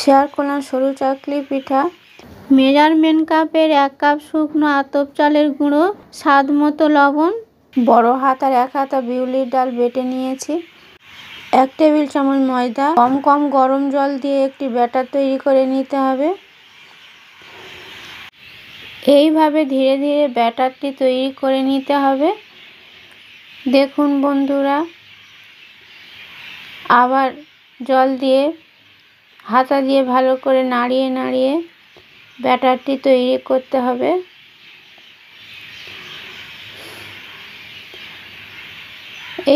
Share করলাম সরু চাকলি পিঠা। Measurement কাপের 1 কাপ শুকনো আতপ চালের গুঁড়ো, স্বাদ মতো লবণ, বড় হাতার 1 হাতা বিউলির ডাল বেটে নিয়েছি, 1 টেবিল চামচ ময়দা, কম গরম জল দিয়ে একটি ব্যাটার তৈরি করে নিতে হবে। এইভাবে ধীরে ধীরে ব্যাটারটি তৈরি করে নিতে হবে। দেখুন বন্ধুরা, আবার জল দিয়ে হাতা দিয়ে ভালো করে নাড়িয়ে নাড়িয়ে ব্যাটারটি তৈরি করতে হবে।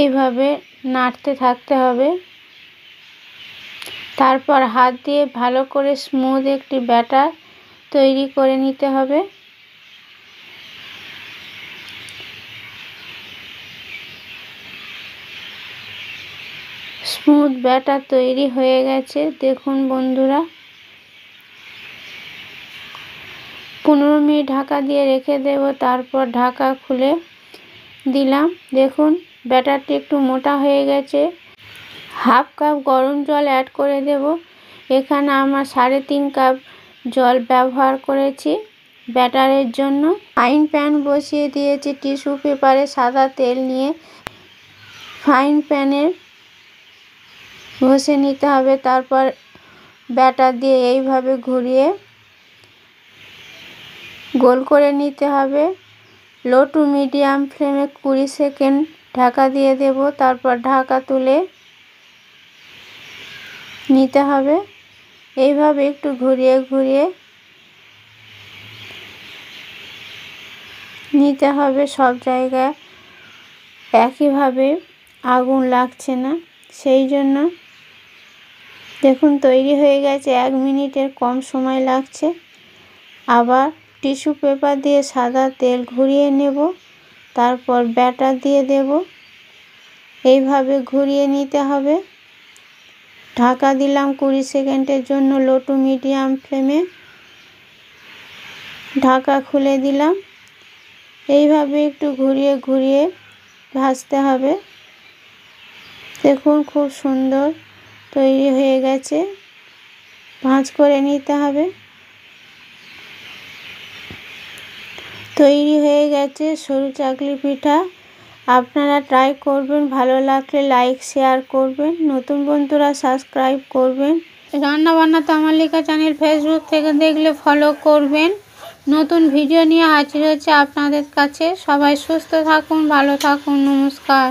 এইভাবে নাড়তে থাকতে হবে। তারপর হাত দিয়ে ভালো করে স্মুথ একটি ব্যাটার তৈরি করে নিতে হবে। স্মুথ ব্যাটার তৈরি হয়ে গেছে। দেখুন বন্ধুরা, 15 মিনিট ঢাকা দিয়ে রেখে দেব। তারপর ঢাকা খুলে দিলাম। দেখুন ব্যাটারটি একটু মোটা হয়ে গেছে। 1/2 কাপ গরম জল অ্যাড করে দেব। এখানে আমার 3.5 কাপ জল ব্যবহার করেছি ব্যাটারের জন্য। ফ্রাইং প্যান বসিয়ে দিয়েছি। টিস্যু পেপারে সাদা তেল নিয়ে ফ্রাইং প্যানের ঘষে নিতে হবে। তারপর ব্যাটার দিয়ে এইভাবে ঘুরিয়ে গোল করে নিতে হবে। লো টু মিডিয়াম ফ্লেমে 20 সেকেন্ড ঢাকা দিয়ে দেব। তারপর ঢাকা তুলে নিতে হবে। এইভাবে একটু ঘুরিয়ে ঘুরিয়ে নিতে হবে। সব জায়গায় একইভাবে আগুন লাগছে না, সেই জন্য। দেখুন তৈরি হয়ে গেছে। 1 মিনিটের কম সময় লাগছে। আবার টিস্যু পেপার দিয়ে সাদা তেল ঘুরিয়ে নেব। তারপর ব্যাটার দিয়ে দেব। এইভাবে ঘুরিয়ে নিতে হবে। ঢাকা দিলাম 20 সেকেন্ডের জন্য লো টু মিডিয়াম ফ্লেমে। ঢাকা খুলে দিলাম। এইভাবে একটু ঘুরিয়ে ঘুরিয়ে ভাজতে হবে। দেখুন খুব সুন্দর তৈরি হয়ে গেছে। ভাঁজ করে নিতে হবে। তৈরি হয়ে গেছে সরু চাকলি পিঠা। আপনারা ট্রাই করবেন। ভালো লাগলে লাইক শেয়ার করবেন। নতুন বন্ধুরা সাবস্ক্রাইব করবেন। রান্না বান্না তামালিকা চ্যানেল ফেসবুক থেকে দেখলে ফলো করবেন। নতুন ভিডিও নিয়ে হাজির হচ্ছে আপনাদের কাছে। সবাই সুস্থ থাকুন, ভালো থাকুন। নমস্কার।